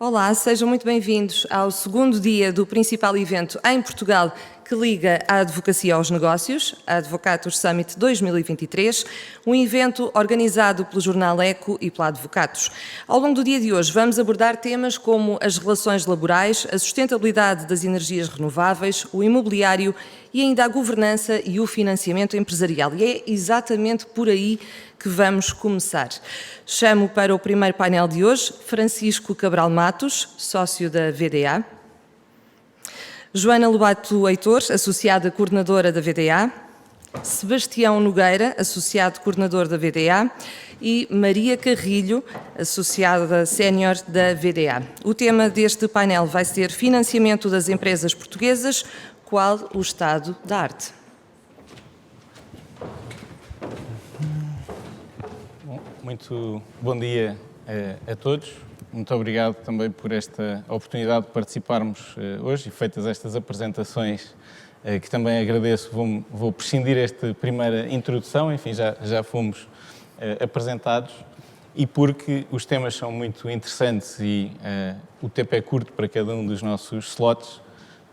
Olá, sejam muito bem-vindos ao segundo dia do principal evento em Portugal que liga a advocacia aos negócios, a Advocatus Summit 2023, um evento organizado pelo jornal Eco e pela Advocatus. Ao longo do dia de hoje vamos abordar temas como as relações laborais, a sustentabilidade das energias renováveis, o imobiliário e ainda a governança e o financiamento empresarial. E é exatamente por aí que vamos começar. Chamo para o primeiro painel de hoje Francisco Cabral Matos, sócio da VDA, Joana Lobato Heitor, associada coordenadora da VDA, Sebastião Nogueira, associado coordenador da VDA e Maria Carrilho, associada sénior da VDA. O tema deste painel vai ser financiamento das empresas portuguesas, qual o estado da arte? Muito bom dia a todos. Muito obrigado também por esta oportunidade de participarmos hoje e feitas estas apresentações, que também agradeço. Vou prescindir esta primeira introdução, enfim, já fomos apresentados, e porque os temas são muito interessantes e o tempo é curto para cada um dos nossos slots,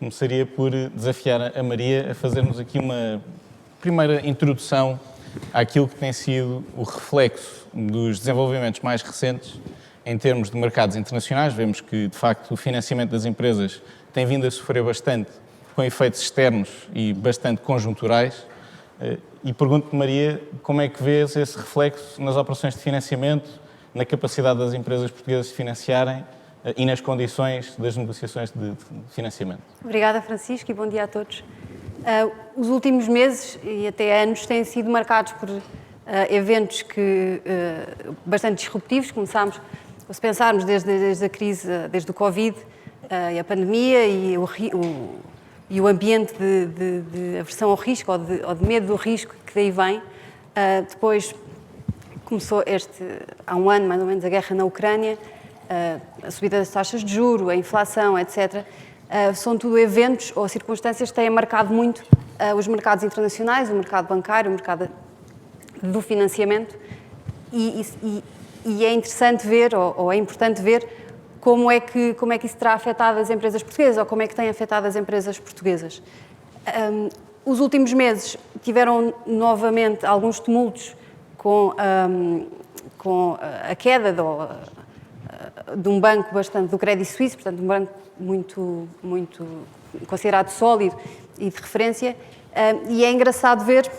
começaria por desafiar a Maria a fazermos aqui uma primeira introdução àquilo que tem sido o reflexo dos desenvolvimentos mais recentes em termos de mercados internacionais. Vemos que, de facto, o financiamento das empresas tem vindo a sofrer bastante com efeitos externos e bastante conjunturais. E pergunto-te, Maria, como é que vês esse reflexo nas operações de financiamento, na capacidade das empresas portuguesas de financiarem e nas condições das negociações de financiamento? Obrigada, Francisco, e bom dia a todos. Os últimos meses e até anos têm sido marcados por eventos bastante disruptivos. Começámos, se pensarmos desde a crise, desde o Covid e a pandemia e o ambiente de aversão ao risco ou de medo do risco que daí vem. Depois começou há um ano, mais ou menos, a guerra na Ucrânia, a subida das taxas de juros, a inflação, etc. São tudo eventos ou circunstâncias que têm marcado muito os mercados internacionais, o mercado bancário, o mercado do financiamento, e é interessante ver, ou é importante ver, como é que isso terá afetado as empresas portuguesas, ou como é que tem afetado as empresas portuguesas. Os últimos meses tiveram novamente alguns tumultos com a queda de um banco do Credit Suisse, portanto um banco muito considerado sólido e de referência, e é engraçado ver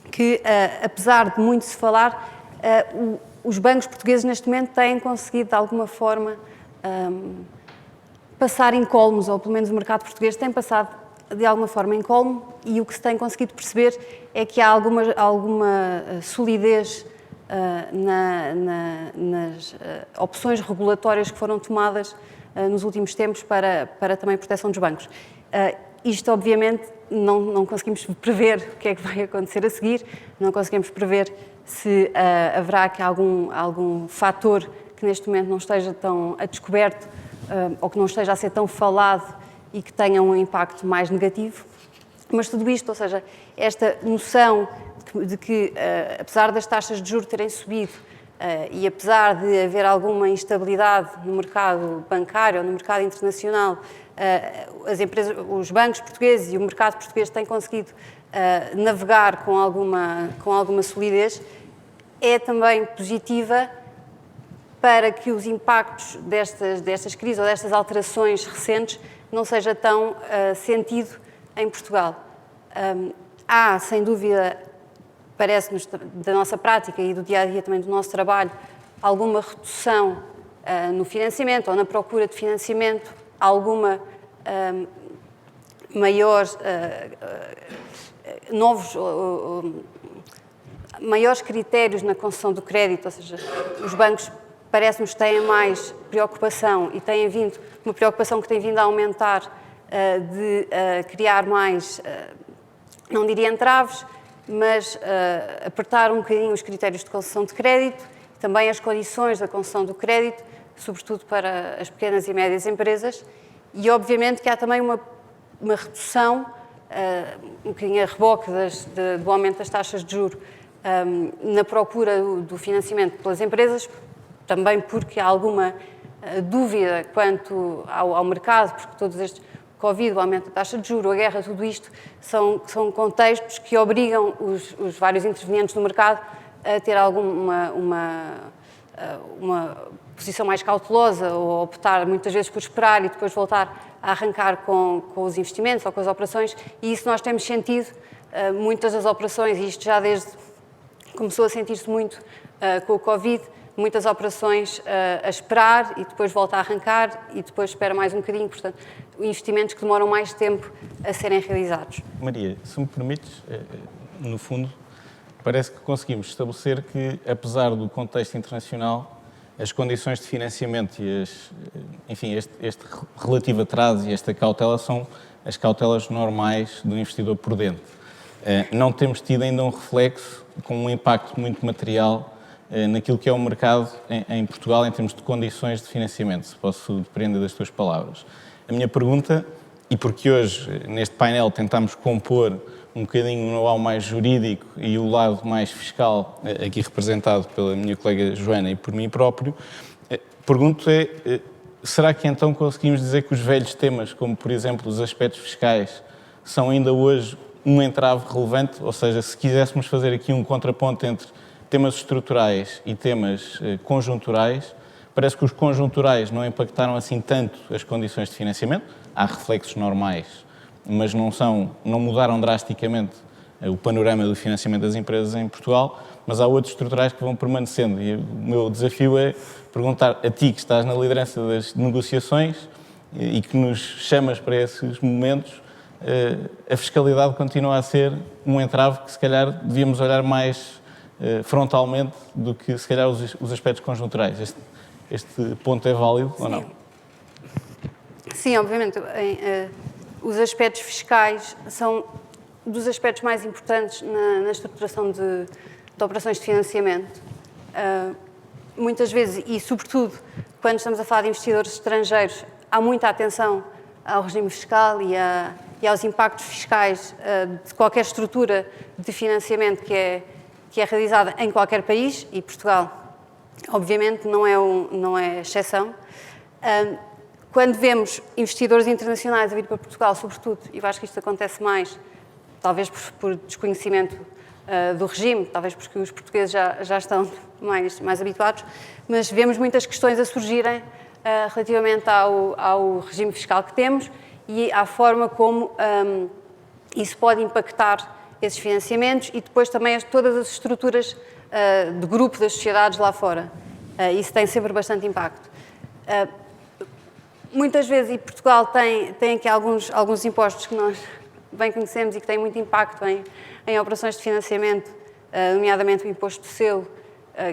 que, apesar de muito se falar, os bancos portugueses neste momento têm conseguido de alguma forma passar incólumes, ou pelo menos o mercado português tem passado de alguma forma incólume, e o que se tem conseguido perceber é que há alguma solidez nas opções regulatórias que foram tomadas nos últimos tempos para também proteção dos bancos. Isto, obviamente, não conseguimos prever o que é que vai acontecer a seguir, não conseguimos prever se haverá aqui algum fator que neste momento não esteja tão a descoberto ou que não esteja a ser tão falado e que tenha um impacto mais negativo. Mas tudo isto, ou seja, esta noção de que, apesar das taxas de juros terem subido e apesar de haver alguma instabilidade no mercado bancário ou no mercado internacional, os bancos portugueses e o mercado português têm conseguido navegar com alguma solidez, é também positiva para que os impactos destas crises ou destas alterações recentes não seja tão sentido em Portugal. Há, sem dúvida, parece-nos, da nossa prática e do dia-a-dia também do nosso trabalho, alguma redução no financiamento ou na procura de financiamento, alguma maiores critérios na concessão do crédito, ou seja, os bancos parece-nos têm mais preocupação e têm vindo, uma preocupação que tem vindo a aumentar, de criar mais, não diria entraves, mas apertar um bocadinho os critérios de concessão de crédito, também as condições da concessão do crédito, sobretudo para as pequenas e médias empresas, e obviamente que há também uma redução, um bocadinho a reboque do aumento das taxas de juros, na procura do financiamento pelas empresas, também porque há alguma dúvida quanto ao mercado, porque todos estes Covid, o aumento da taxa de juros, a guerra, tudo isto são contextos que obrigam os vários intervenientes no mercado a ter uma posição mais cautelosa ou optar muitas vezes por esperar e depois voltar a arrancar com os investimentos ou com as operações, e isso nós temos sentido, muitas das operações, e isto já desde começou a sentir-se muito com o Covid, muitas operações a esperar e depois volta a arrancar e depois espera mais um bocadinho, portanto, investimentos que demoram mais tempo a serem realizados. Maria, se me permites, no fundo, parece que conseguimos estabelecer que, apesar do contexto internacional, as condições de financiamento e este relativo atraso e esta cautela são as cautelas normais do investidor prudente. Não temos tido ainda um reflexo com um impacto muito material naquilo que é o mercado em Portugal em termos de condições de financiamento, se posso depreender das tuas palavras. A minha pergunta, e porque hoje neste painel tentamos compor um bocadinho o know-how mais jurídico e o lado mais fiscal, aqui representado pela minha colega Joana e por mim próprio, pergunto será que então conseguimos dizer que os velhos temas, como por exemplo os aspectos fiscais, são ainda hoje um entrave relevante? Ou seja, se quiséssemos fazer aqui um contraponto entre temas estruturais e temas conjunturais, parece que os conjunturais não impactaram assim tanto as condições de financiamento, há reflexos normais, mas não mudaram drasticamente o panorama do financiamento das empresas em Portugal, mas há outros estruturais que vão permanecendo. E o meu desafio é perguntar a ti, que estás na liderança das negociações e que nos chamas para esses momentos, a fiscalidade continua a ser um entrave que se calhar devíamos olhar mais frontalmente do que se calhar os aspectos conjunturais. Este ponto é válido ou não? Sim, obviamente. Os aspectos fiscais são dos aspectos mais importantes na estruturação de operações de financiamento. Muitas vezes, e sobretudo quando estamos a falar de investidores estrangeiros, há muita atenção ao regime fiscal e aos impactos fiscais de qualquer estrutura de financiamento que é realizada em qualquer país, e Portugal, obviamente, não é exceção. Quando vemos investidores internacionais a vir para Portugal, sobretudo, e eu acho que isto acontece mais, talvez por desconhecimento do regime, talvez porque os portugueses já estão mais habituados, mas vemos muitas questões a surgirem relativamente ao regime fiscal que temos e à forma como isso pode impactar esses financiamentos e depois também todas as estruturas de grupo das sociedades lá fora. Isso tem sempre bastante impacto. Muitas vezes, e Portugal tem aqui alguns impostos que nós bem conhecemos e que têm muito impacto em operações de financiamento, nomeadamente o imposto de selo,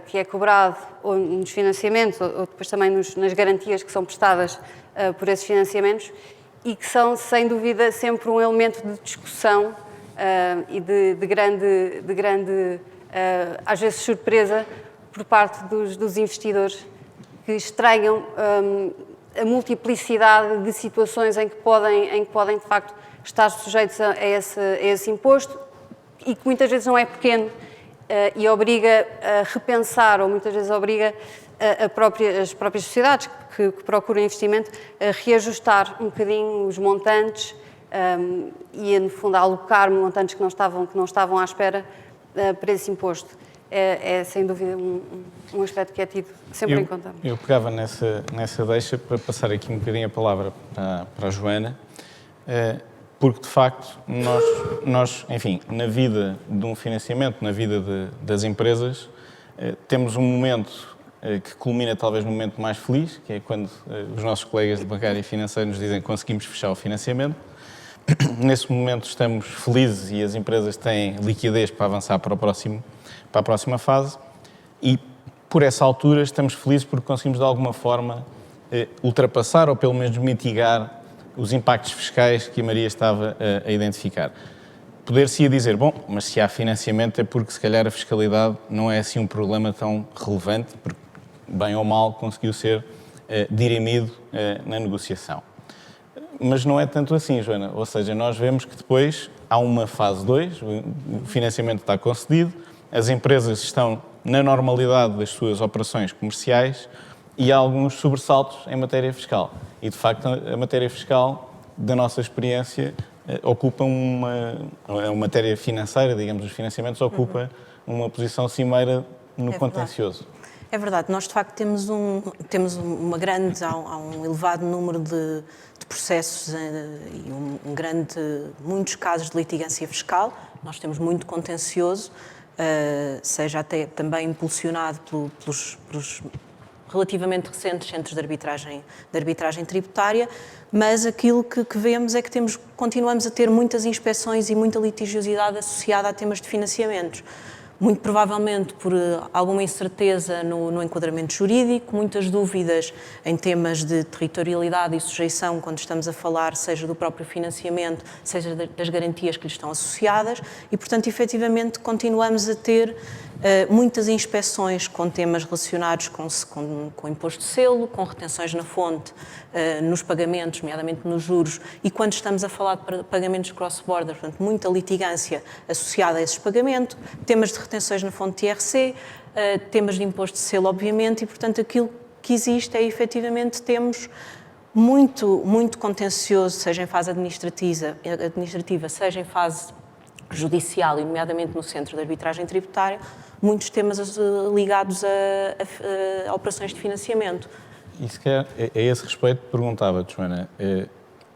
que é cobrado ou nos financiamentos ou depois também nas garantias que são prestadas por esses financiamentos e que são, sem dúvida, sempre um elemento de discussão e de grande às vezes, surpresa por parte dos investidores que estranham a multiplicidade de situações em que podem de facto, estar sujeitos a esse imposto e que muitas vezes não é pequeno e obriga a repensar, ou muitas vezes obriga as próprias sociedades que procuram investimento a reajustar um bocadinho os montantes e, no fundo, a alocar montantes que não estavam à espera para esse imposto. É sem dúvida um aspecto que é tido sempre em conta. Eu pegava nessa deixa para passar aqui um bocadinho a palavra para a Joana, porque de facto nós, enfim, na vida de um financiamento, na vida das empresas, temos um momento que culmina talvez no momento mais feliz, que é quando os nossos colegas de bancário e financeiro nos dizem que conseguimos fechar o financiamento. Nesse momento estamos felizes e as empresas têm liquidez para avançar para a próxima fase e, por essa altura, estamos felizes porque conseguimos, de alguma forma, ultrapassar ou, pelo menos, mitigar os impactos fiscais que a Maria estava a identificar. Poder-se-ia dizer, bom, mas se há financiamento é porque, se calhar, a fiscalidade não é assim um problema tão relevante, porque, bem ou mal, conseguiu ser dirimido na negociação. Mas não é tanto assim, Joana. Ou seja, nós vemos que depois há uma fase 2, o financiamento está concedido, as empresas estão na normalidade das suas operações comerciais e há alguns sobressaltos em matéria fiscal. E, de facto, a matéria fiscal, da nossa experiência, ocupa a matéria financeira, digamos, os financiamentos, ocupa uma posição cimeira no contencioso. É verdade, nós de facto temos há um elevado número de processos e muitos casos de litigância fiscal. Nós temos muito contencioso, seja até também impulsionado pelos relativamente recentes centros de arbitragem tributária, mas aquilo que vemos é que continuamos a ter muitas inspeções e muita litigiosidade associada a temas de financiamentos. Muito provavelmente por alguma incerteza no enquadramento jurídico, muitas dúvidas em temas de territorialidade e sujeição, quando estamos a falar seja do próprio financiamento, seja das garantias que lhe estão associadas, e, portanto, efetivamente, continuamos a ter muitas inspeções com temas relacionados com imposto de selo, com retenções na fonte, nos pagamentos, nomeadamente nos juros, e quando estamos a falar de pagamentos cross-border, portanto, muita litigância associada a esses pagamentos, temas de retenções na fonte de IRC, temas de imposto de selo, obviamente, e, portanto, aquilo que existe é, efetivamente, temos muito contencioso, seja em fase administrativa, seja em fase judicial, e nomeadamente no Centro de Arbitragem Tributária, muitos temas ligados a operações de financiamento. E se calhar, a esse respeito, perguntava-te, Joana,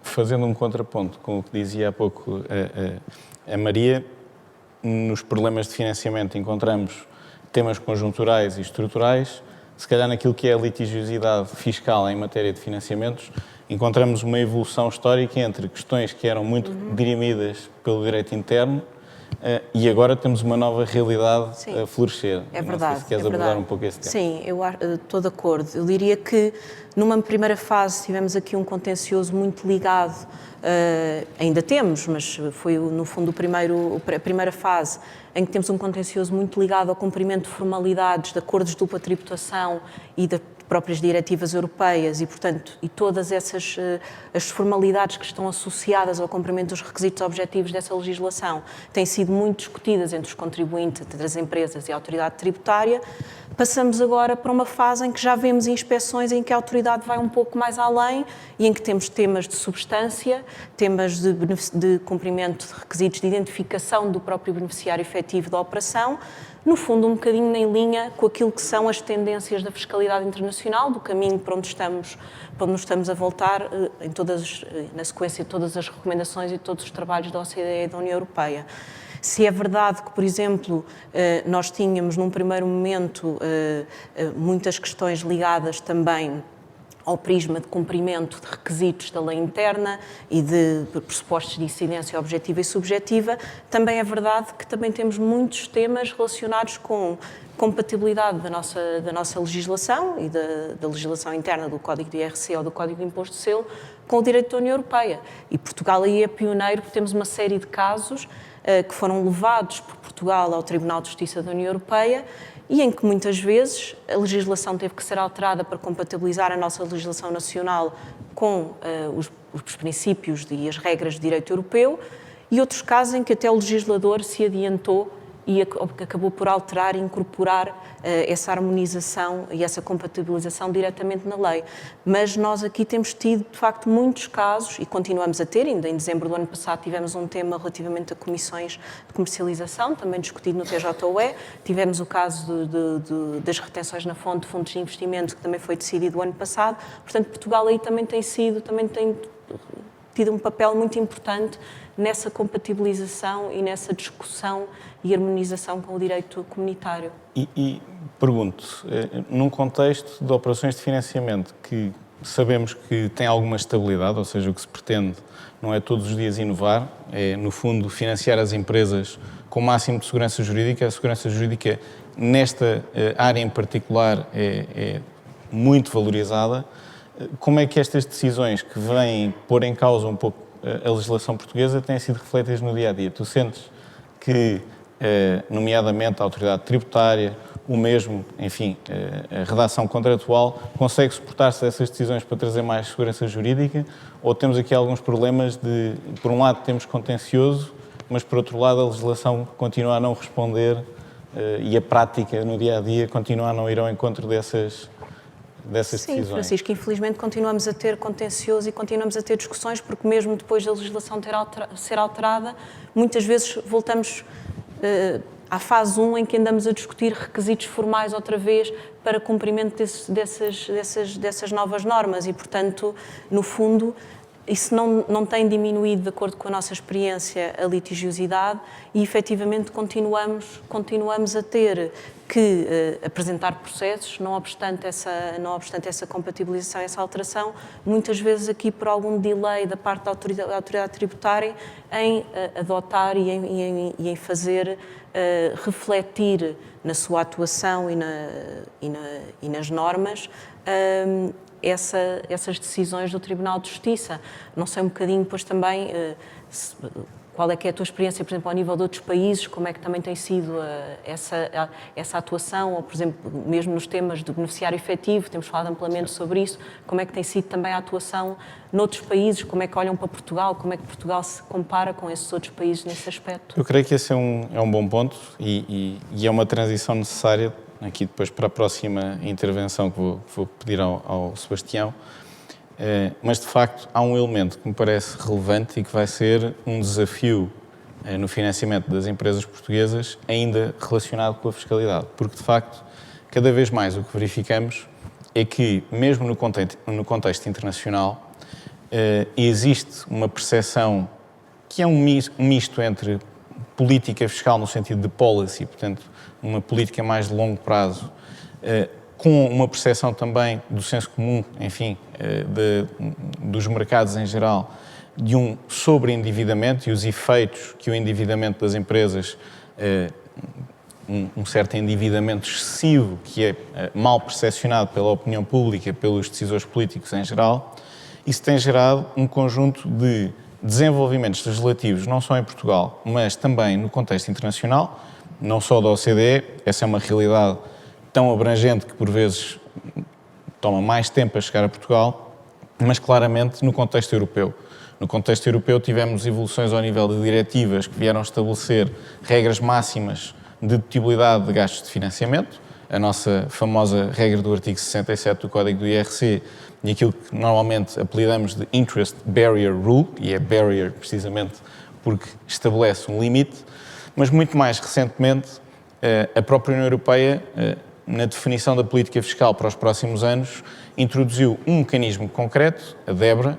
fazendo um contraponto com o que dizia há pouco a Maria, nos problemas de financiamento encontramos temas conjunturais e estruturais, se calhar naquilo que é a litigiosidade fiscal em matéria de financiamentos, encontramos uma evolução histórica entre questões que eram muito dirimidas pelo direito interno e agora temos uma nova realidade a florescer. É verdade. Não sei se queres abordar um pouco esse tema. Sim, eu estou de acordo. Eu diria que numa primeira fase tivemos aqui um contencioso muito ligado, ainda temos, mas foi no fundo a primeira fase em que temos um contencioso muito ligado ao cumprimento de formalidades de acordos de dupla tributação e de próprias diretivas europeias e, portanto, e todas essas as formalidades que estão associadas ao cumprimento dos requisitos objetivos dessa legislação têm sido muito discutidas entre os contribuintes, entre as empresas e a autoridade tributária. Passamos agora para uma fase em que já vemos inspeções em que a autoridade vai um pouco mais além e em que temos temas de substância, temas de cumprimento de requisitos de identificação do próprio beneficiário efetivo da operação, no fundo um bocadinho em linha com aquilo que são as tendências da fiscalidade internacional, do caminho para onde nos estamos a voltar, na sequência de todas as recomendações e todos os trabalhos da OCDE e da União Europeia. Se é verdade que, por exemplo, nós tínhamos num primeiro momento muitas questões ligadas também ao prisma de cumprimento de requisitos da lei interna e de pressupostos de incidência objetiva e subjetiva, também é verdade que também temos muitos temas relacionados com compatibilidade da nossa legislação e da legislação interna do Código de IRC ou do Código de Imposto de Selo com o direito da União Europeia. E Portugal aí é pioneiro porque temos uma série de casos que foram levados por Portugal ao Tribunal de Justiça da União Europeia e em que muitas vezes a legislação teve que ser alterada para compatibilizar a nossa legislação nacional com os princípios e as regras de direito europeu e outros casos em que até o legislador se adiantou e acabou por alterar e incorporar essa harmonização e essa compatibilização diretamente na lei. Mas nós aqui temos tido, de facto, muitos casos, e continuamos a ter, ainda em dezembro do ano passado tivemos um tema relativamente a comissões de comercialização, também discutido no TJUE, tivemos o caso das retenções na fonte de fundos de investimento, que também foi decidido o ano passado, portanto Portugal aí também tem tido um papel muito importante nessa compatibilização e nessa discussão e harmonização com o direito comunitário. E pergunto, num contexto de operações de financiamento que sabemos que tem alguma estabilidade, ou seja, o que se pretende não é todos os dias inovar, é no fundo financiar as empresas com o máximo de segurança jurídica. A segurança jurídica nesta área em particular é muito valorizada. Como é que estas decisões que vêm pôr em causa um pouco a legislação portuguesa têm sido refletidas no dia-a-dia? Tu sentes que, nomeadamente a autoridade tributária, o mesmo, enfim, a redação contratual, consegue suportar-se a essas decisões para trazer mais segurança jurídica? Ou temos aqui alguns problemas de, por um lado, temos contencioso, mas por outro lado a legislação continua a não responder e a prática no dia-a-dia continua a não ir ao encontro dessas dessas decisões. Sim, Francisco, infelizmente continuamos a ter contencioso e continuamos a ter discussões, porque mesmo depois da legislação ser alterada, muitas vezes voltamos à fase 1 em que andamos a discutir requisitos formais outra vez para cumprimento dessas novas normas e, portanto, no fundo, isso não tem diminuído, de acordo com a nossa experiência, a litigiosidade e, efetivamente, continuamos a ter que apresentar processos, não obstante essa compatibilização, essa alteração, muitas vezes aqui por algum delay da parte da autoridade tributária em adotar e em fazer refletir na sua atuação e nas normas essas decisões do Tribunal de Justiça. Não sei um bocadinho depois também qual é que é a tua experiência, por exemplo, ao nível de outros países, como é que também tem sido essa atuação, ou, por exemplo, mesmo nos temas do beneficiário efetivo, temos falado amplamente sobre isso, como é que tem sido também a atuação noutros países, como é que olham para Portugal, como é que Portugal se compara com esses outros países nesse aspecto? Eu creio que esse é um bom ponto e é uma transição necessária, aqui depois para a próxima intervenção que vou pedir ao Sebastião. Mas, de facto, há um elemento que me parece relevante e que vai ser um desafio no financiamento das empresas portuguesas, ainda relacionado com a fiscalidade. Porque, de facto, cada vez mais o que verificamos é que, mesmo no contexto internacional, existe uma percepção que é um misto entre política fiscal no sentido de policy, portanto, uma política mais de longo prazo, com uma percepção também do senso comum, enfim, dos mercados em geral, de um sobreendividamento e os efeitos que o endividamento das empresas, um certo endividamento excessivo, que é mal percepcionado pela opinião pública, pelos decisores políticos em geral, isso tem gerado um conjunto de desenvolvimentos legislativos, não só em Portugal, mas também no contexto internacional, não só da OCDE, essa é uma realidade tão abrangente que por vezes toma mais tempo a chegar a Portugal, mas claramente no contexto europeu. No contexto europeu tivemos evoluções ao nível de diretivas que vieram estabelecer regras máximas de dedutibilidade de gastos de financiamento, a nossa famosa regra do artigo 67 do Código do IRC e aquilo que normalmente apelidamos de Interest Barrier Rule, e é barrier precisamente porque estabelece um limite, mas muito mais recentemente a própria União Europeia, na definição da política fiscal para os próximos anos, introduziu um mecanismo concreto, a DEBRA,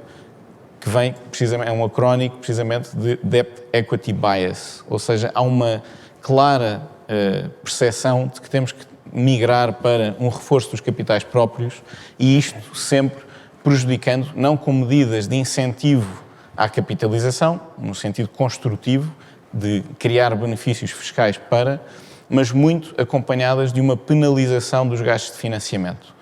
que vem precisamente, é um acrónico precisamente de Debt Equity Bias, ou seja, há uma clara percepção de que temos que migrar para um reforço dos capitais próprios e isto sempre prejudicando, não com medidas de incentivo à capitalização, no sentido construtivo, de criar benefícios fiscais mas muito acompanhadas de uma penalização dos gastos de financiamento.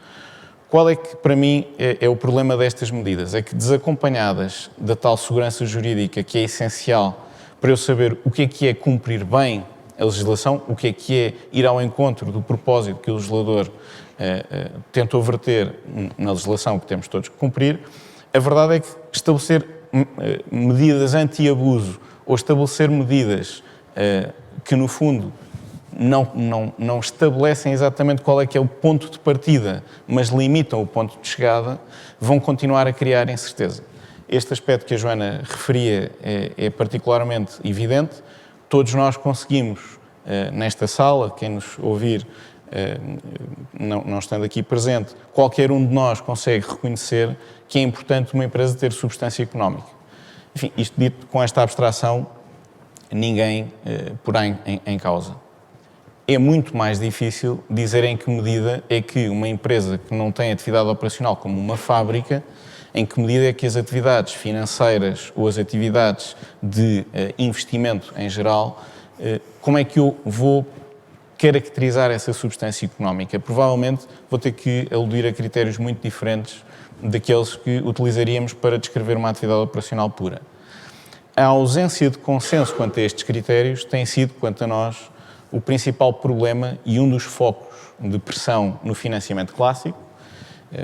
Qual é que, para mim, é o problema destas medidas? É que, desacompanhadas da tal segurança jurídica que é essencial para eu saber o que é cumprir bem a legislação, o que é ir ao encontro do propósito que o legislador tentou verter na legislação que temos todos que cumprir, a verdade é que estabelecer medidas anti-abuso ou estabelecer medidas que, no fundo, não estabelecem exatamente qual é que é o ponto de partida, mas limitam o ponto de chegada, vão continuar a criar incerteza. Este aspecto que a Joana referia é particularmente evidente. Todos nós conseguimos, nesta sala, quem nos ouvir, não estando aqui presente, qualquer um de nós consegue reconhecer que é importante uma empresa ter substância económica. Enfim, isto dito com esta abstração, ninguém porá em causa. É muito mais difícil dizer em que medida é que uma empresa que não tem atividade operacional como uma fábrica, em que medida é que as atividades financeiras ou as atividades de investimento em geral, como é que eu vou caracterizar essa substância económica? Provavelmente vou ter que aludir a critérios muito diferentes daqueles que utilizaríamos para descrever uma atividade operacional pura. A ausência de consenso quanto a estes critérios tem sido, quanto a nós, o principal problema e um dos focos de pressão no financiamento clássico.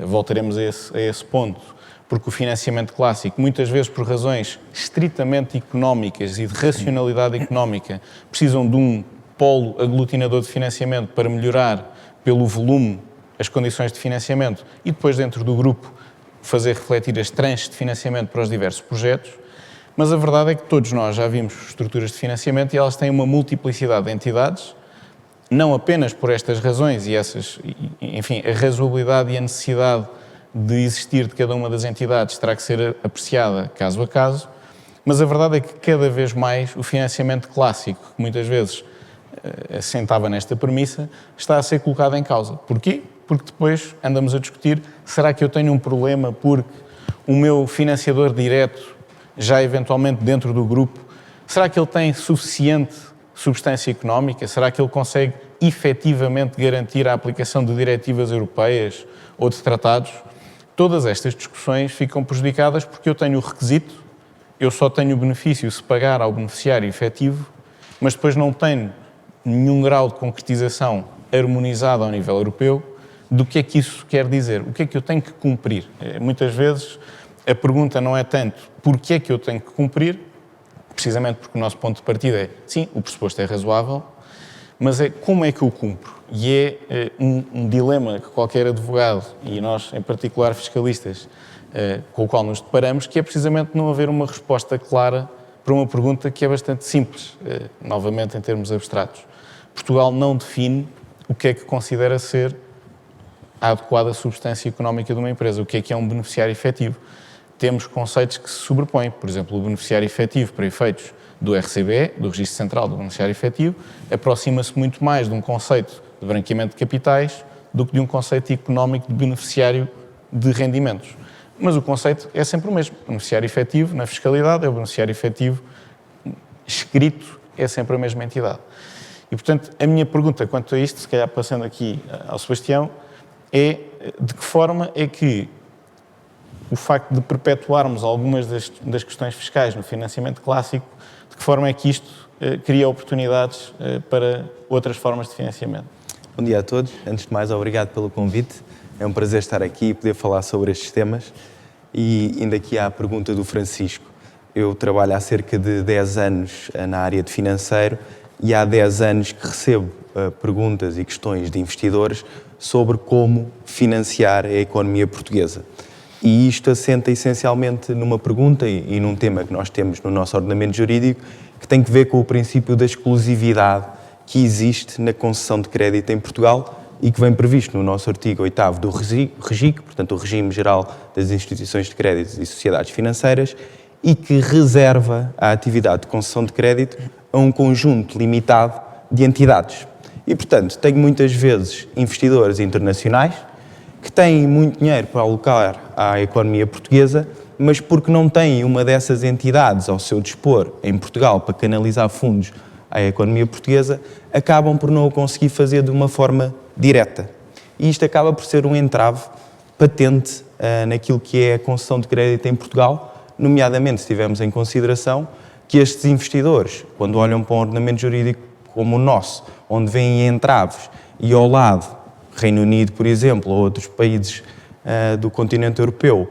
Voltaremos a esse ponto, porque o financiamento clássico, muitas vezes por razões estritamente económicas e de racionalidade económica, precisam de um polo aglutinador de financiamento para melhorar pelo volume as condições de financiamento e depois dentro do grupo fazer refletir as tranches de financiamento para os diversos projetos, mas a verdade é que todos nós já vimos estruturas de financiamento e elas têm uma multiplicidade de entidades, não apenas por estas razões e enfim, a razoabilidade e a necessidade de existir de cada uma das entidades terá que ser apreciada caso a caso, mas a verdade é que cada vez mais o financiamento clássico, que muitas vezes assentava nesta premissa, está a ser colocado em causa. Porquê? Porque depois andamos a discutir, será que eu tenho um problema porque o meu financiador direto, já eventualmente dentro do grupo, será que ele tem suficiente substância económica? Será que ele consegue efetivamente garantir a aplicação de diretivas europeias ou de tratados? Todas estas discussões ficam prejudicadas porque eu tenho o requisito, eu só tenho o benefício se pagar ao beneficiário efetivo, mas depois não tenho nenhum grau de concretização harmonizado ao nível europeu do que é que isso quer dizer, o que é que eu tenho que cumprir. Muitas vezes a pergunta não é tanto porque é que eu tenho que cumprir, precisamente porque o nosso ponto de partida é, sim, o pressuposto é razoável, mas é como é que eu cumpro. E é um dilema que qualquer advogado, e nós em particular fiscalistas, com o qual nos deparamos, que é precisamente não haver uma resposta clara para uma pergunta que é bastante simples, novamente em termos abstratos. Portugal não define o que é que considera ser a adequada substância económica de uma empresa, o que é um beneficiário efetivo. Temos conceitos que se sobrepõem, por exemplo, o beneficiário efetivo para efeitos do RCBE, do Registro Central do Beneficiário Efetivo, aproxima-se muito mais de um conceito de branqueamento de capitais do que de um conceito económico de beneficiário de rendimentos. Mas o conceito é sempre o mesmo. O beneficiário efetivo, na fiscalidade, é o beneficiário efetivo escrito, é sempre a mesma entidade. E, portanto, a minha pergunta quanto a isto, se calhar passando aqui ao Sebastião, é de que forma é que o facto de perpetuarmos algumas das questões fiscais no financiamento clássico, de que forma é que isto cria oportunidades para outras formas de financiamento? Bom dia a todos. Antes de mais, obrigado pelo convite. É um prazer estar aqui e poder falar sobre estes temas. E indo aqui à pergunta do Francisco, eu trabalho há cerca de 10 anos na área de financeiro e há 10 anos que recebo perguntas e questões de investidores sobre como financiar a economia portuguesa. E isto assenta essencialmente numa pergunta e num tema que nós temos no nosso ordenamento jurídico, que tem que ver com o princípio da exclusividade que existe na concessão de crédito em Portugal e que vem previsto no nosso artigo 8º do REGIC, portanto o Regime Geral das Instituições de Crédito e Sociedades Financeiras, e que reserva a atividade de concessão de crédito a um conjunto limitado de entidades. E, portanto, tenho muitas vezes investidores internacionais que têm muito dinheiro para alocar à economia portuguesa, mas porque não têm uma dessas entidades ao seu dispor em Portugal para canalizar fundos à economia portuguesa, acabam por não o conseguir fazer de uma forma direta. E isto acaba por ser um entrave patente naquilo que é a concessão de crédito em Portugal, nomeadamente se tivermos em consideração que estes investidores, quando olham para um ordenamento jurídico como o nosso, onde vêm entraves e ao lado, Reino Unido, por exemplo, ou outros países do continente europeu,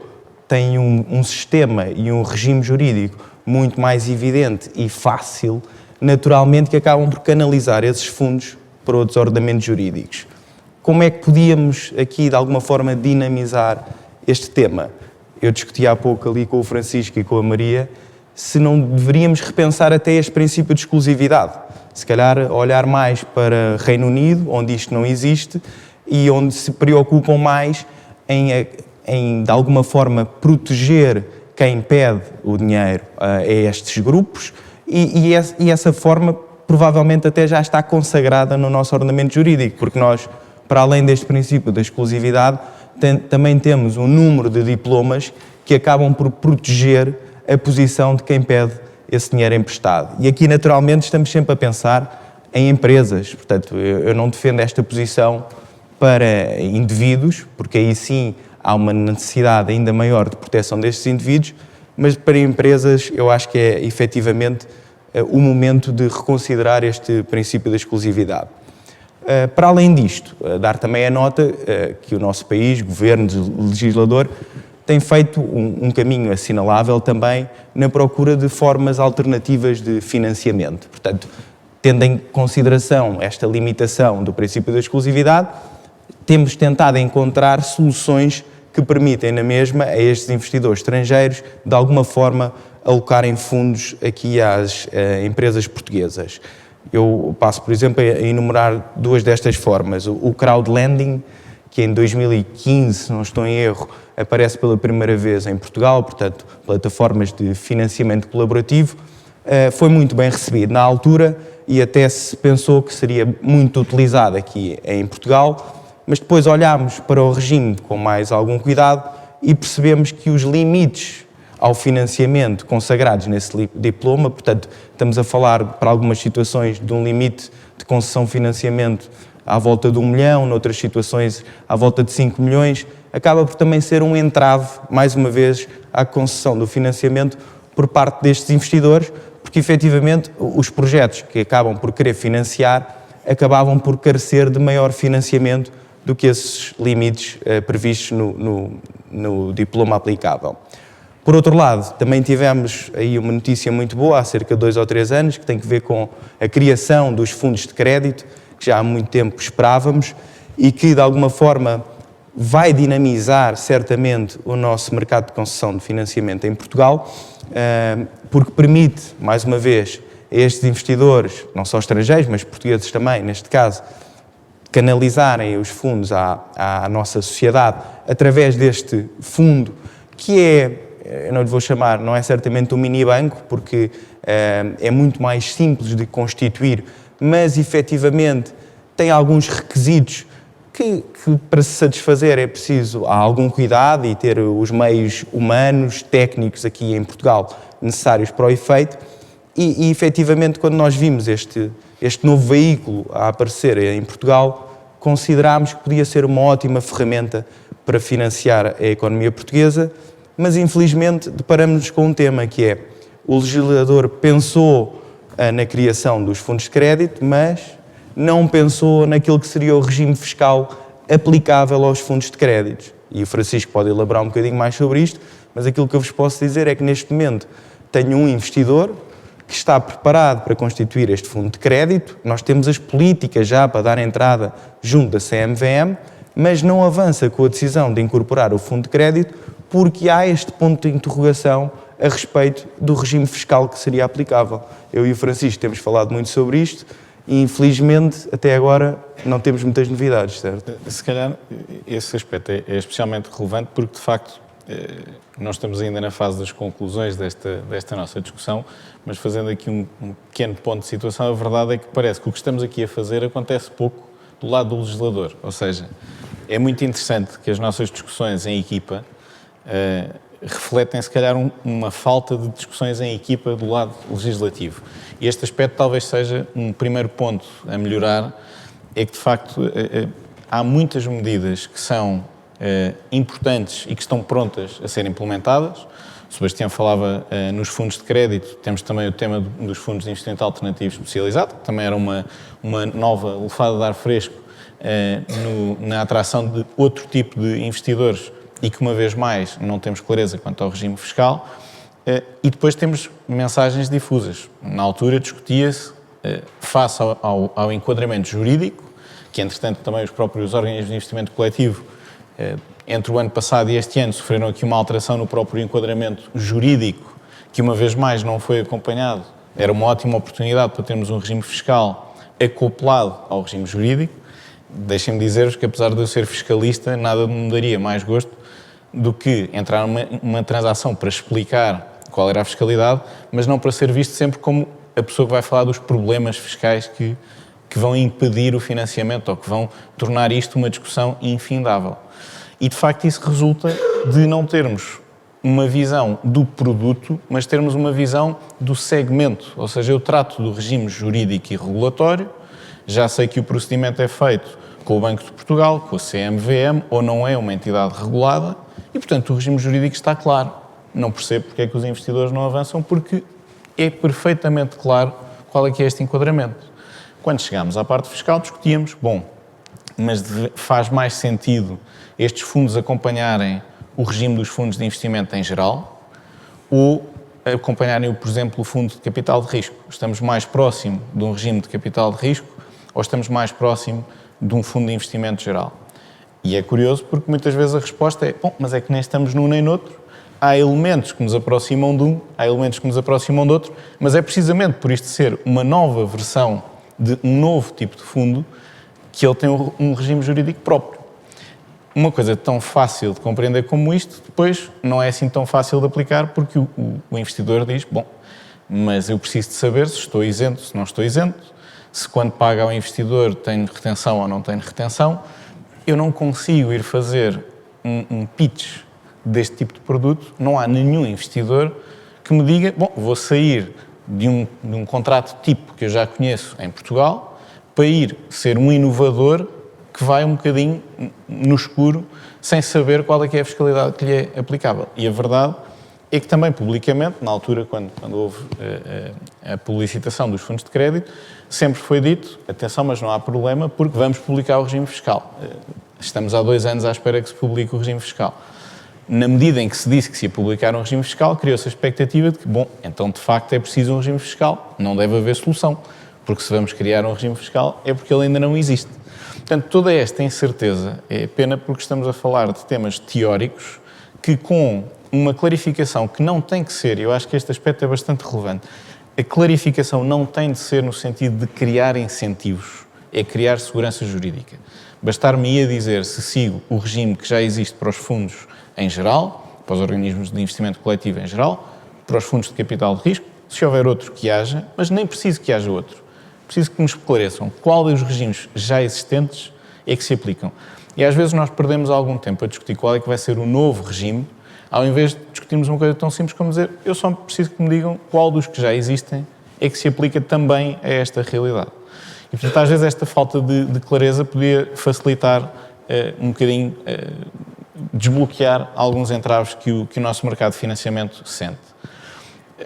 têm um sistema e um regime jurídico muito mais evidente e fácil, naturalmente que acabam por canalizar esses fundos para outros ordenamentos jurídicos. Como é que podíamos aqui, de alguma forma, dinamizar este tema? Eu discuti há pouco ali com o Francisco e com a Maria se não deveríamos repensar até este princípio de exclusividade. Se calhar olhar mais para Reino Unido, onde isto não existe, e onde se preocupam mais em de alguma forma, proteger quem pede o dinheiro a estes grupos e essa forma provavelmente até já está consagrada no nosso ordenamento jurídico, porque nós, para além deste princípio da exclusividade, também temos um número de diplomas que acabam por proteger a posição de quem pede esse dinheiro emprestado. E aqui, naturalmente, estamos sempre a pensar em empresas. Portanto, eu não defendo esta posição para indivíduos, porque aí sim há uma necessidade ainda maior de proteção destes indivíduos, mas para empresas eu acho que é efetivamente o momento de reconsiderar este princípio da exclusividade. Para além disto, dar também a nota que o nosso país, governo, legislador, tem feito um caminho assinalável também na procura de formas alternativas de financiamento. Portanto, tendo em consideração esta limitação do princípio da exclusividade, temos tentado encontrar soluções que permitem na mesma a estes investidores estrangeiros, de alguma forma, alocarem fundos aqui às empresas portuguesas. Eu passo, por exemplo, a enumerar duas destas formas. O crowdlending, que em 2015, se não estou em erro, aparece pela primeira vez em Portugal, portanto, plataformas de financiamento colaborativo, foi muito bem recebido na altura e até se pensou que seria muito utilizado aqui em Portugal, mas depois olhámos para o regime com mais algum cuidado e percebemos que os limites ao financiamento consagrados nesse diploma, portanto, estamos a falar, para algumas situações, de um limite de concessão de financiamento à volta de 1 milhão, noutras situações à volta de 5 milhões, acaba por também ser um entrave, mais uma vez, à concessão do financiamento por parte destes investidores, porque efetivamente os projetos que acabam por querer financiar acabavam por carecer de maior financiamento do que esses limites previstos no diploma aplicável. Por outro lado, também tivemos aí uma notícia muito boa há cerca de 2 ou 3 anos, que tem que ver com a criação dos fundos de crédito, que já há muito tempo esperávamos e que, de alguma forma, vai dinamizar certamente o nosso mercado de concessão de financiamento em Portugal, porque permite, mais uma vez, a estes investidores, não só estrangeiros, mas portugueses também, neste caso, canalizarem os fundos à nossa sociedade através deste fundo, que eu não lhe vou chamar, não é certamente um mini-banco, porque é muito mais simples de constituir, mas efetivamente tem alguns requisitos que para se satisfazer é preciso algum cuidado e ter os meios humanos, técnicos aqui em Portugal necessários para o efeito e efetivamente quando nós vimos este novo veículo a aparecer em Portugal, considerámos que podia ser uma ótima ferramenta para financiar a economia portuguesa, mas infelizmente deparamos-nos com um tema que é o legislador pensou na criação dos fundos de crédito, mas não pensou naquilo que seria o regime fiscal aplicável aos fundos de créditos. E o Francisco pode elaborar um bocadinho mais sobre isto, mas aquilo que eu vos posso dizer é que neste momento tenho um investidor que está preparado para constituir este fundo de crédito, nós temos as políticas já para dar entrada junto da CMVM, mas não avança com a decisão de incorporar o fundo de crédito porque há este ponto de interrogação a respeito do regime fiscal que seria aplicável. Eu e o Francisco temos falado muito sobre isto e, infelizmente, até agora não temos muitas novidades, certo? Se calhar esse aspecto é especialmente relevante porque, de facto, nós estamos ainda na fase das conclusões desta nossa discussão, mas fazendo aqui um pequeno ponto de situação, a verdade é que parece que o que estamos aqui a fazer acontece pouco do lado do legislador. Ou seja, é muito interessante que as nossas discussões em equipa refletem, se calhar, uma falta de discussões em equipa do lado legislativo. E este aspecto talvez seja um primeiro ponto a melhorar, é que, de facto, há muitas medidas que são importantes e que estão prontas a serem implementadas. O Sebastião falava nos fundos de crédito, temos também o tema dos fundos de investimento alternativo especializado, que também era uma nova lefada de ar fresco na atração de outro tipo de investidores e que, uma vez mais, não temos clareza quanto ao regime fiscal. E depois temos mensagens difusas. Na altura discutia-se, face ao enquadramento jurídico, que, entretanto, também os próprios organismos de investimento coletivo, entre o ano passado e este ano, sofreram aqui uma alteração no próprio enquadramento jurídico, que, uma vez mais, não foi acompanhado. Era uma ótima oportunidade para termos um regime fiscal acoplado ao regime jurídico. Deixem-me dizer-vos que, apesar de eu ser fiscalista, nada me daria mais gosto do que entrar numa transação para explicar qual era a fiscalidade, mas não para ser visto sempre como a pessoa que vai falar dos problemas fiscais que vão impedir o financiamento ou que vão tornar isto uma discussão infindável. E, de facto, isso resulta de não termos uma visão do produto, mas termos uma visão do segmento. Ou seja, eu trato do regime jurídico e regulatório, já sei que o procedimento é feito com o Banco de Portugal, com a CMVM, ou não é uma entidade regulada, e, portanto, o regime jurídico está claro. Não percebo porque é que os investidores não avançam, porque é perfeitamente claro qual é que é este enquadramento. Quando chegámos à parte fiscal, discutíamos, mas faz mais sentido estes fundos acompanharem o regime dos fundos de investimento em geral ou acompanharem, por exemplo, o fundo de capital de risco? Estamos mais próximo de um regime de capital de risco ou estamos mais próximo de um fundo de investimento geral? E é curioso porque muitas vezes a resposta é, bom, mas é que nem estamos num nem noutro, há elementos que nos aproximam de um, há elementos que nos aproximam de outro, mas é precisamente por isto ser uma nova versão de um novo tipo de fundo que ele tem um regime jurídico próprio. Uma coisa tão fácil de compreender como isto, depois não é assim tão fácil de aplicar porque o investidor diz, bom, mas eu preciso de saber se estou isento, se não estou isento, se quando paga ao investidor tenho retenção ou não tenho retenção. Eu não consigo ir fazer um pitch deste tipo de produto, não há nenhum investidor que me diga, bom, vou sair de um contrato tipo que eu já conheço em Portugal para ir ser um inovador que vai um bocadinho no escuro sem saber qual é que é a fiscalidade que lhe é aplicável. E a verdade é que também publicamente, na altura quando houve a publicitação dos fundos de crédito, sempre foi dito, atenção, mas não há problema porque vamos publicar o regime fiscal. Estamos há 2 anos à espera que se publique o regime fiscal. Na medida em que se disse que se ia publicar um regime fiscal, criou-se a expectativa de que, bom, então de facto é preciso um regime fiscal, não deve haver solução, porque se vamos criar um regime fiscal é porque ele ainda não existe. Portanto, toda esta incerteza é pena porque estamos a falar de temas teóricos que com uma clarificação que não tem que ser, e eu acho que este aspecto é bastante relevante, a clarificação não tem de ser no sentido de criar incentivos, é criar segurança jurídica. Bastar-me-ia dizer se sigo o regime que já existe para os fundos em geral, para os organismos de investimento coletivo em geral, para os fundos de capital de risco, se houver outro que haja, mas nem preciso que haja outro. Preciso que nos esclareçam qual dos regimes já existentes é que se aplicam. E às vezes nós perdemos algum tempo a discutir qual é que vai ser o novo regime, ao invés de discutirmos uma coisa tão simples como dizer eu só preciso que me digam qual dos que já existem é que se aplica também a esta realidade. E, portanto, às vezes esta falta de clareza podia facilitar um bocadinho, desbloquear alguns entraves que o nosso mercado de financiamento sente.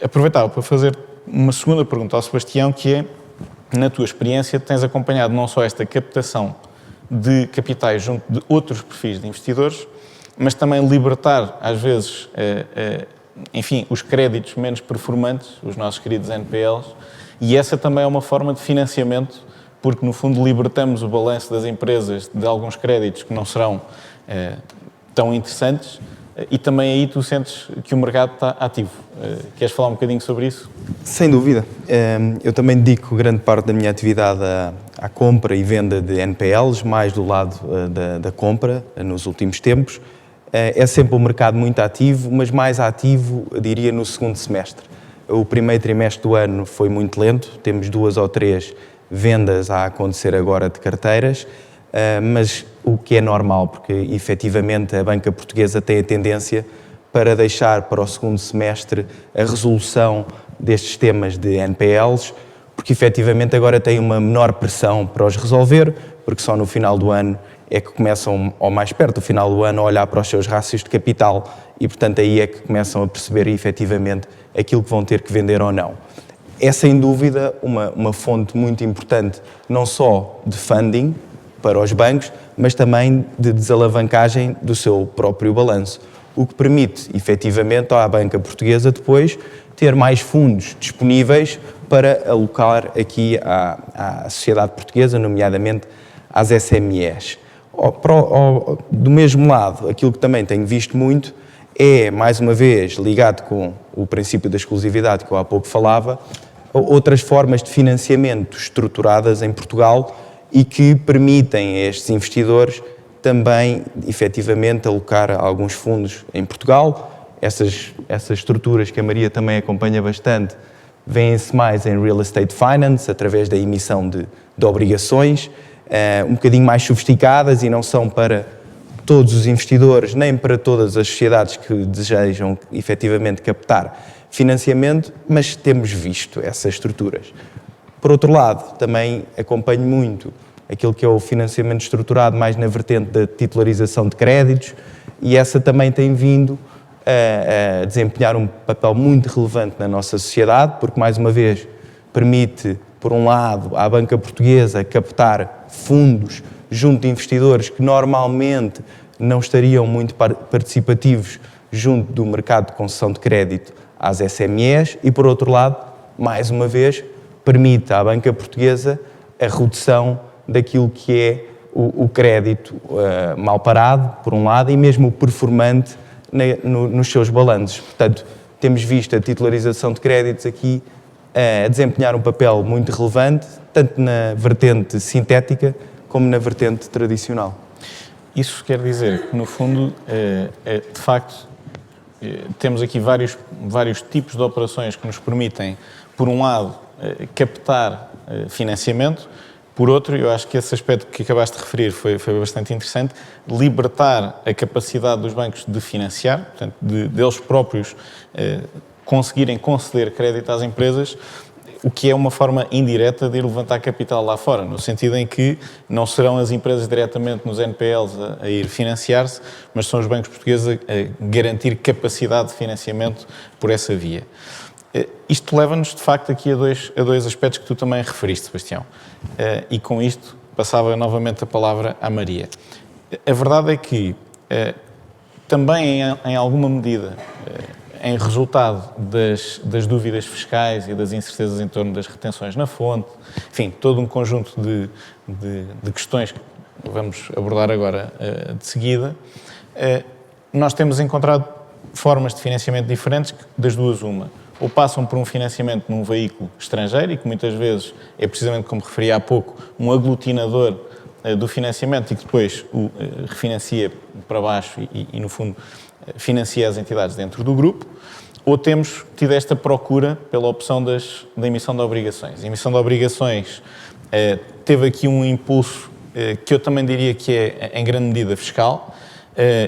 Aproveitava para fazer uma segunda pergunta ao Sebastião, que é, na tua experiência, tens acompanhado não só esta captação de capitais junto de outros perfis de investidores, mas também libertar, às vezes, enfim, os créditos menos performantes, os nossos queridos NPLs, e essa também é uma forma de financiamento, porque, no fundo, libertamos o balanço das empresas de alguns créditos que não serão tão interessantes, e também aí tu sentes que o mercado está ativo. Queres falar um bocadinho sobre isso? Sem dúvida. Eu também dedico grande parte da minha atividade à compra e venda de NPLs, mais do lado da compra, nos últimos tempos. É sempre um mercado muito ativo, mas mais ativo, eu diria, no segundo semestre. O primeiro trimestre do ano foi muito lento, temos 2 ou 3 vendas a acontecer agora de carteiras, mas o que é normal, porque efetivamente a banca portuguesa tem a tendência para deixar para o segundo semestre a resolução destes temas de NPLs, porque efetivamente agora tem uma menor pressão para os resolver, porque só no final do ano é que começam, ou mais perto do final do ano, a olhar para os seus rácios de capital e, portanto, aí é que começam a perceber efetivamente aquilo que vão ter que vender ou não. É, sem dúvida, uma fonte muito importante, não só de funding para os bancos, mas também de desalavancagem do seu próprio balanço, o que permite, efetivamente, à banca portuguesa depois ter mais fundos disponíveis para alocar aqui à sociedade portuguesa, nomeadamente às SMEs. Do mesmo lado, aquilo que também tenho visto muito é, mais uma vez, ligado com o princípio da exclusividade que eu há pouco falava, outras formas de financiamento estruturadas em Portugal e que permitem a estes investidores também, efetivamente, alocar alguns fundos em Portugal. Essas estruturas que a Maria também acompanha bastante vêm-se mais em real estate finance, através da emissão de obrigações, um bocadinho mais sofisticadas e não são para todos os investidores, nem para todas as sociedades que desejam efetivamente captar financiamento, mas temos visto essas estruturas. Por outro lado, também acompanho muito aquilo que é o financiamento estruturado mais na vertente da titularização de créditos e essa também tem vindo a desempenhar um papel muito relevante na nossa sociedade, porque, mais uma vez, permite, por um lado, à banca portuguesa captar fundos junto de investidores que normalmente não estariam muito participativos junto do mercado de concessão de crédito às SMEs e, por outro lado, mais uma vez, permite à banca portuguesa a redução daquilo que é o crédito mal parado, por um lado, e mesmo o performante nos seus balanços. Portanto, temos visto a titularização de créditos aqui a desempenhar um papel muito relevante, tanto na vertente sintética como na vertente tradicional. Isso quer dizer que, no fundo, de facto, temos aqui vários tipos de operações que nos permitem, por um lado, captar financiamento, por outro, eu acho que esse aspecto que acabaste de referir foi bastante interessante, libertar a capacidade dos bancos de financiar, portanto, deles próprios conseguirem conceder crédito às empresas, o que é uma forma indireta de ir levantar capital lá fora, no sentido em que não serão as empresas diretamente nos NPLs a ir financiar-se, mas são os bancos portugueses a garantir capacidade de financiamento por essa via. Isto leva-nos, de facto, aqui a dois aspectos que tu também referiste, Sebastião. E com isto passava novamente a palavra à Maria. A verdade é que, também em alguma medida, em resultado das dúvidas fiscais e das incertezas em torno das retenções na fonte, enfim, todo um conjunto de questões que vamos abordar agora de seguida, nós temos encontrado formas de financiamento diferentes, das duas uma. Ou passam por um financiamento num veículo estrangeiro, e que muitas vezes é precisamente, como referi há pouco, um aglutinador do financiamento e que depois o refinancia para baixo e, no fundo, financia as entidades dentro do grupo. Ou temos tido esta procura pela opção da emissão de obrigações. A emissão de obrigações teve aqui um impulso que eu também diria que é, em grande medida, fiscal.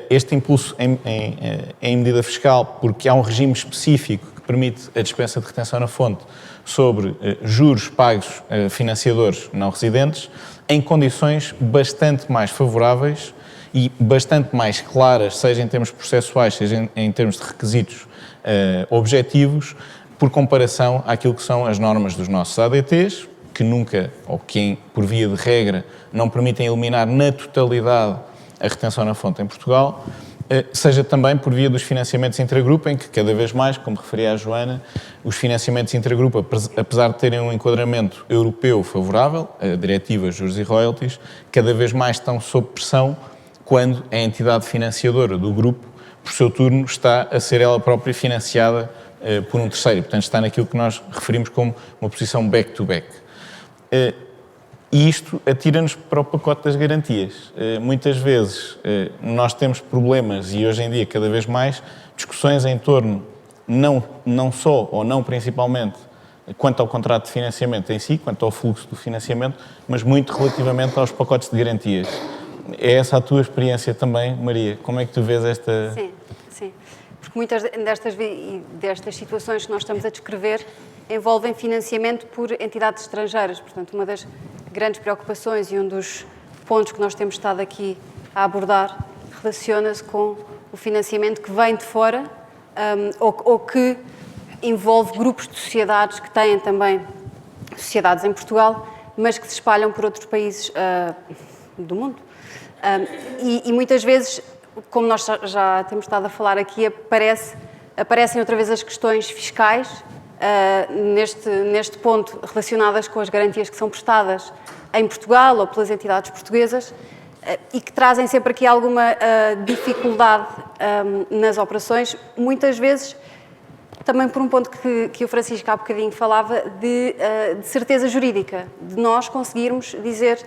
Este impulso em medida fiscal porque há um regime específico que permite a dispensa de retenção na fonte sobre juros pagos a financiadores não residentes em condições bastante mais favoráveis e bastante mais claras, seja em termos processuais, seja em termos de requisitos objetivos, por comparação àquilo que são as normas dos nossos ADTs, que nunca, ou que por via de regra, não permitem eliminar na totalidade a retenção na fonte em Portugal, seja também por via dos financiamentos intragrupo, em que cada vez mais, como referia a Joana, os financiamentos intragrupo, apesar de terem um enquadramento europeu favorável, diretivas, juros e royalties, cada vez mais estão sob pressão quando a entidade financiadora do grupo, por seu turno, está a ser ela própria financiada por um terceiro. Portanto, está naquilo que nós referimos como uma posição back-to-back. E isto atira-nos para o pacote das garantias. Muitas vezes nós temos problemas, e hoje em dia cada vez mais, discussões em torno, não só ou não principalmente, quanto ao contrato de financiamento em si, quanto ao fluxo do financiamento, mas muito relativamente aos pacotes de garantias. É essa a tua experiência também, Maria? Como é que tu vês esta... Sim. Porque muitas destas situações que nós estamos a descrever envolvem financiamento por entidades estrangeiras. Portanto, uma das grandes preocupações e um dos pontos que nós temos estado aqui a abordar relaciona-se com o financiamento que vem de fora ou que envolve grupos de sociedades que têm também sociedades em Portugal, mas que se espalham por outros países do mundo. E muitas vezes, como nós já temos estado a falar aqui, aparecem outra vez as questões fiscais, neste ponto relacionadas com as garantias que são prestadas em Portugal ou pelas entidades portuguesas e que trazem sempre aqui alguma dificuldade nas operações, muitas vezes também por um ponto que o Francisco há bocadinho falava de certeza jurídica, de nós conseguirmos dizer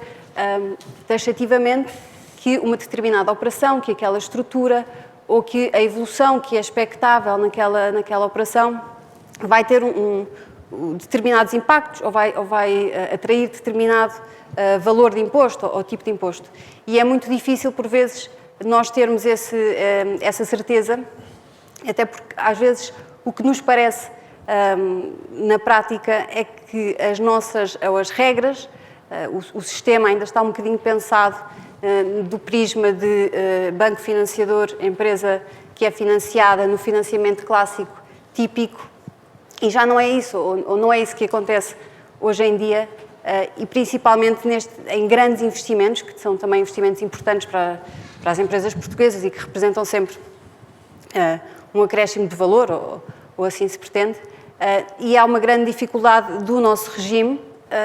taxativamente que uma determinada operação, que aquela estrutura ou que a evolução que é expectável naquela operação vai ter determinados impactos ou vai atrair determinado valor de imposto ou tipo de imposto. E é muito difícil, por vezes, nós termos essa certeza, até porque, às vezes, o que nos parece na prática é que as regras, o sistema ainda está um bocadinho pensado do prisma de banco financiador, empresa que é financiada no financiamento clássico típico, e já não é isso, ou não é isso que acontece hoje em dia, e principalmente em grandes investimentos, que são também investimentos importantes para as empresas portuguesas e que representam sempre um acréscimo de valor, ou assim se pretende, e há uma grande dificuldade do nosso regime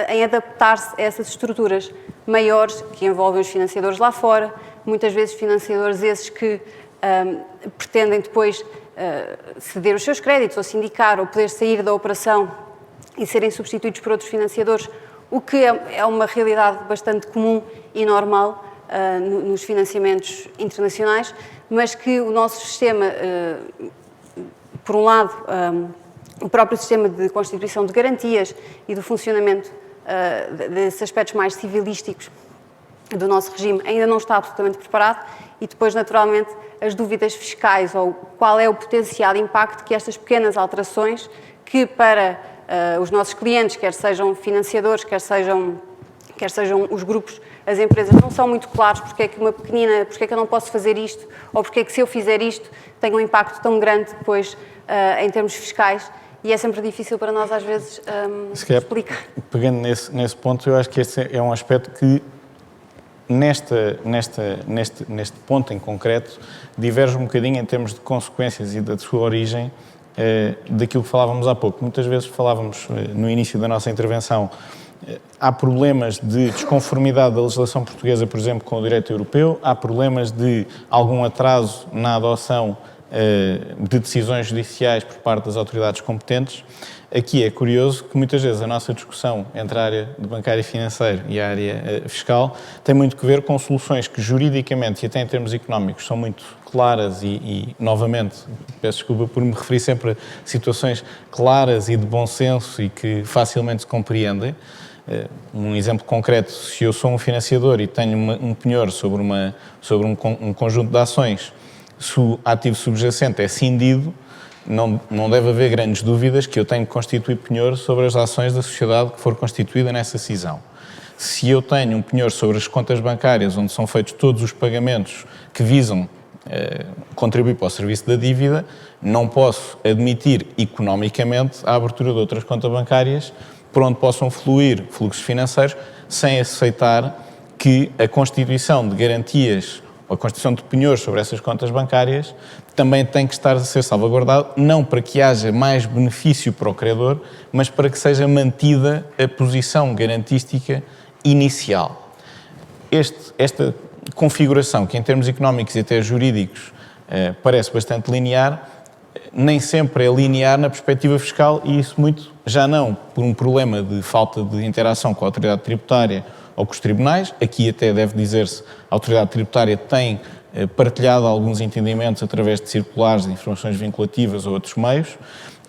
em adaptar-se a essas estruturas maiores que envolvem os financiadores lá fora, muitas vezes financiadores esses que pretendem depois ceder os seus créditos ou sindicar ou poder sair da operação e serem substituídos por outros financiadores, o que é uma realidade bastante comum e normal nos financiamentos internacionais, mas que o nosso sistema, por um lado, o próprio sistema de constituição de garantias e do funcionamento desses aspectos mais civilísticos do nosso regime ainda não está absolutamente preparado, e depois, naturalmente, as dúvidas fiscais ou qual é o potencial impacto que estas pequenas alterações, que para os nossos clientes, quer sejam financiadores, quer sejam os grupos, as empresas, não são muito claros porque é que porque é que eu não posso fazer isto, ou porque é que se eu fizer isto tem um impacto tão grande depois em termos fiscais, e é sempre difícil para nós às vezes explicar. Pegando nesse ponto, eu acho que este é um aspecto que neste ponto em concreto diverge um bocadinho em termos de consequências e da sua origem daquilo que falávamos há pouco. Muitas vezes falávamos no início da nossa intervenção, há problemas de desconformidade da legislação portuguesa, por exemplo, com o direito europeu, há problemas de algum atraso na adoção de decisões judiciais por parte das autoridades competentes. Aqui é curioso que muitas vezes a nossa discussão entre a área de bancário e financeiro e a área fiscal tem muito que ver com soluções que juridicamente e até em termos económicos são muito claras e novamente, peço desculpa por me referir sempre a situações claras e de bom senso e que facilmente se compreendem. Um exemplo concreto, se eu sou um financiador e tenho um penhor sobre um conjunto de ações, se o ativo subjacente é cindido, não deve haver grandes dúvidas que eu tenho que constituir penhor sobre as ações da sociedade que for constituída nessa cisão. Se eu tenho um penhor sobre as contas bancárias, onde são feitos todos os pagamentos que visam contribuir para o serviço da dívida, não posso admitir economicamente a abertura de outras contas bancárias por onde possam fluir fluxos financeiros sem aceitar que a constituição de garantias ou a constituição de penhores sobre essas contas bancárias também tem que estar a ser salvaguardado, não para que haja mais benefício para o credor, mas para que seja mantida a posição garantística inicial. Esta configuração, que em termos económicos e até jurídicos parece bastante linear, nem sempre é linear na perspectiva fiscal, e isso muito já não por um problema de falta de interação com a autoridade tributária ou com os tribunais. Aqui até deve dizer-se, a autoridade tributária tem partilhado alguns entendimentos através de circulares, de informações vinculativas ou outros meios,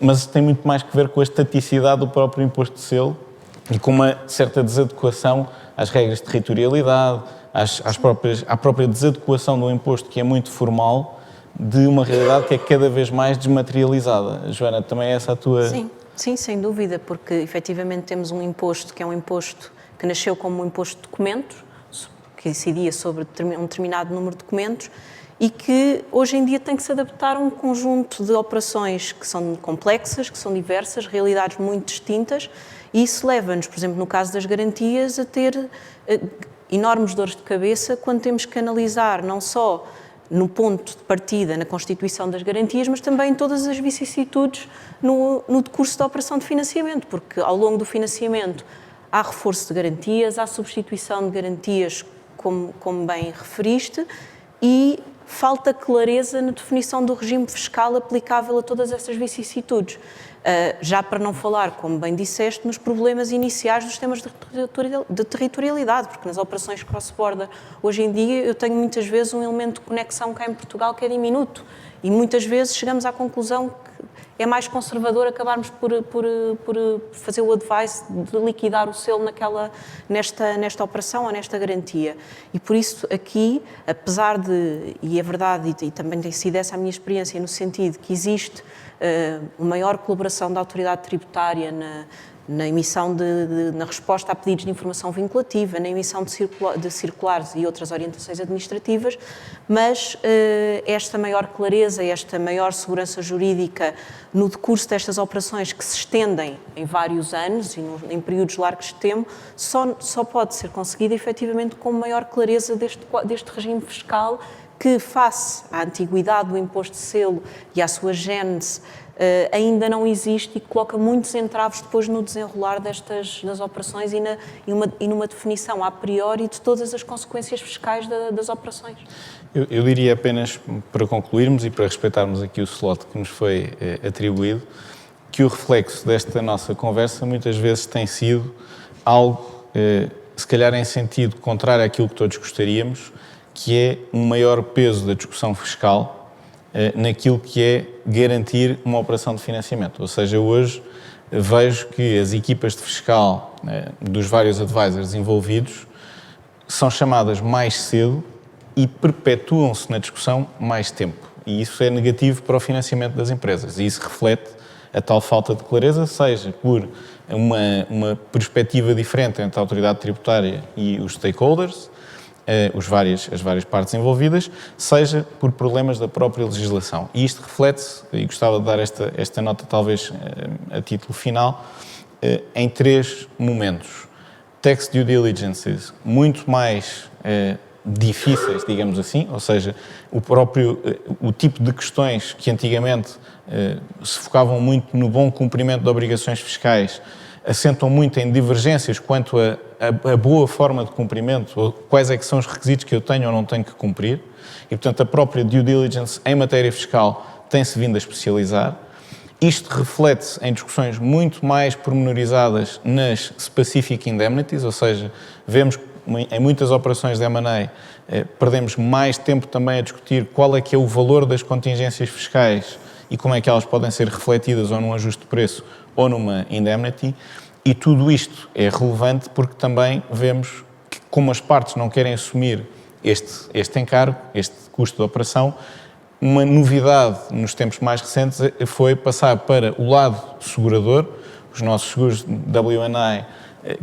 mas tem muito mais que ver com a estaticidade do próprio imposto de selo e com uma certa desadequação às regras de territorialidade, à própria desadequação do imposto, que é muito formal, de uma realidade que é cada vez mais desmaterializada. Joana, também é essa a tua... Sim, sem dúvida, porque efetivamente temos um imposto que é um imposto que nasceu como um imposto de documentos, que incidia sobre um determinado número de documentos e que hoje em dia tem que se adaptar a um conjunto de operações que são complexas, que são diversas, realidades muito distintas, e isso leva-nos, por exemplo, no caso das garantias, a ter enormes dores de cabeça quando temos que analisar não só no ponto de partida, na constituição das garantias, mas também todas as vicissitudes no decurso da operação de financiamento, porque ao longo do financiamento há reforço de garantias, há substituição de garantias, como bem referiste, e falta clareza na definição do regime fiscal aplicável a todas essas vicissitudes. Já para não falar, como bem disseste, nos problemas iniciais dos sistemas de territorialidade, porque nas operações cross-border, hoje em dia, eu tenho muitas vezes um elemento de conexão cá em Portugal que é diminuto, e muitas vezes chegamos à conclusão que é mais conservador acabarmos por fazer o advice de liquidar o selo nesta operação ou nesta garantia. E por isso aqui, apesar de, e é verdade, e também tem sido essa a minha experiência, no sentido que existe uma maior colaboração da autoridade tributária na emissão na resposta a pedidos de informação vinculativa, na emissão de circulares e outras orientações administrativas, mas esta maior clareza, esta maior segurança jurídica no decurso destas operações que se estendem em vários anos e em períodos largos de tempo, só pode ser conseguida efetivamente com maior clareza deste regime fiscal que, face à antiguidade do imposto de selo e à sua gênese, ainda não existe e coloca muitos entraves depois no desenrolar das operações e numa definição a priori de todas as consequências fiscais das operações. Eu diria apenas, para concluirmos e para respeitarmos aqui o slot que nos foi atribuído, que o reflexo desta nossa conversa muitas vezes tem sido algo, se calhar em sentido contrário àquilo que todos gostaríamos, que é um maior peso da discussão fiscal naquilo que é garantir uma operação de financiamento. Ou seja, hoje vejo que as equipas de fiscal dos vários advisors envolvidos são chamadas mais cedo e perpetuam-se na discussão mais tempo. E isso é negativo para o financiamento das empresas. E isso reflete a tal falta de clareza, seja por uma perspectiva diferente entre a autoridade tributária e os stakeholders, as várias partes envolvidas, seja por problemas da própria legislação. E isto reflete-se, e gostava de dar esta nota talvez a título final, em 3 momentos. Tax due diligences muito mais difíceis, digamos assim, ou seja, o tipo de questões que antigamente se focavam muito no bom cumprimento de obrigações fiscais, assentam muito em divergências quanto a boa forma de cumprimento, ou quais é que são os requisitos que eu tenho ou não tenho que cumprir, e portanto a própria due diligence em matéria fiscal tem-se vindo a especializar. Isto reflete-se em discussões muito mais pormenorizadas nas specific indemnities, ou seja, vemos em muitas operações de M&A perdemos mais tempo também a discutir qual é que é o valor das contingências fiscais e como é que elas podem ser refletidas ou num ajuste de preço ou numa indemnity, e tudo isto é relevante porque também vemos que, como as partes não querem assumir este encargo, este custo de operação, uma novidade nos tempos mais recentes foi passar para o lado segurador, os nossos seguros WNI,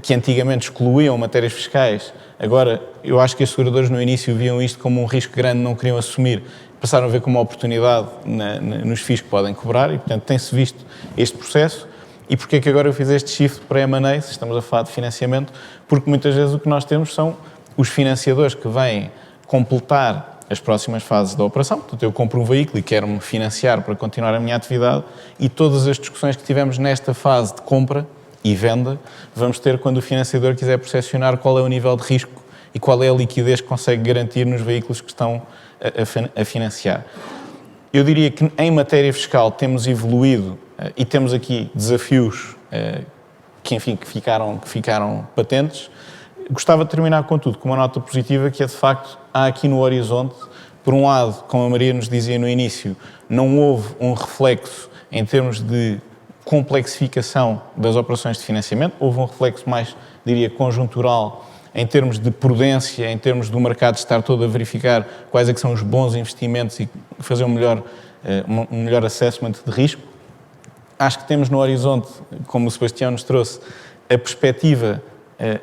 que antigamente excluíam matérias fiscais. Agora, eu acho que os seguradores no início viam isto como um risco grande, não queriam assumir, passaram a ver como uma oportunidade nos FIIs que podem cobrar e, portanto, tem-se visto este processo. E porquê é que agora eu fiz este shift para M&A, se estamos a falar de financiamento? Porque muitas vezes o que nós temos são os financiadores que vêm completar as próximas fases da operação. Portanto, eu compro um veículo e quero-me financiar para continuar a minha atividade e todas as discussões que tivemos nesta fase de compra e venda vamos ter quando o financiador quiser percepcionar qual é o nível de risco e qual é a liquidez que consegue garantir nos veículos que estão a financiar. Eu diria que em matéria fiscal temos evoluído e temos aqui desafios que ficaram patentes. Gostava de terminar, contudo, com uma nota positiva, que é, de facto, há aqui no horizonte, por um lado, como a Maria nos dizia no início, não houve um reflexo em termos de complexificação das operações de financiamento, houve um reflexo mais, diria, conjuntural, em termos de prudência, em termos do mercado estar todo a verificar quais é que são os bons investimentos e fazer um melhor assessment de risco. Acho que temos no horizonte, como o Sebastião nos trouxe, a perspectiva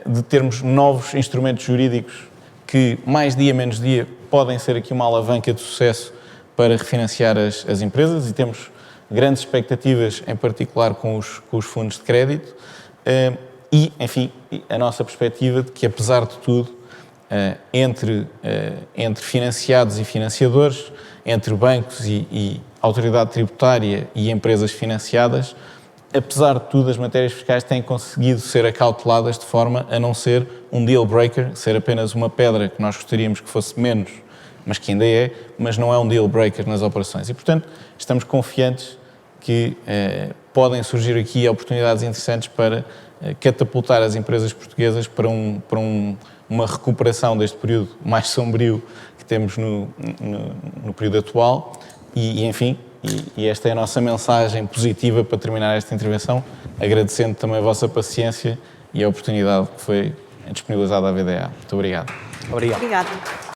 de termos novos instrumentos jurídicos que, mais dia menos dia, podem ser aqui uma alavanca de sucesso para refinanciar as empresas, e temos grandes expectativas, em particular com os fundos de crédito, e, enfim, a nossa perspectiva de que, apesar de tudo, entre financiados e financiadores, entre bancos e autoridade tributária e empresas financiadas, apesar de tudo, as matérias fiscais têm conseguido ser acauteladas de forma a não ser um deal breaker, ser apenas uma pedra que nós gostaríamos que fosse menos, mas que ainda é, mas não é um deal breaker nas operações. E, portanto, estamos confiantes que podem surgir aqui oportunidades interessantes para catapultar as empresas portuguesas para uma recuperação deste período mais sombrio que temos no período atual. E enfim, esta é a nossa mensagem positiva para terminar esta intervenção, agradecendo também a vossa paciência e a oportunidade que foi disponibilizada à VDA. Muito obrigado. Obrigado. Obrigada.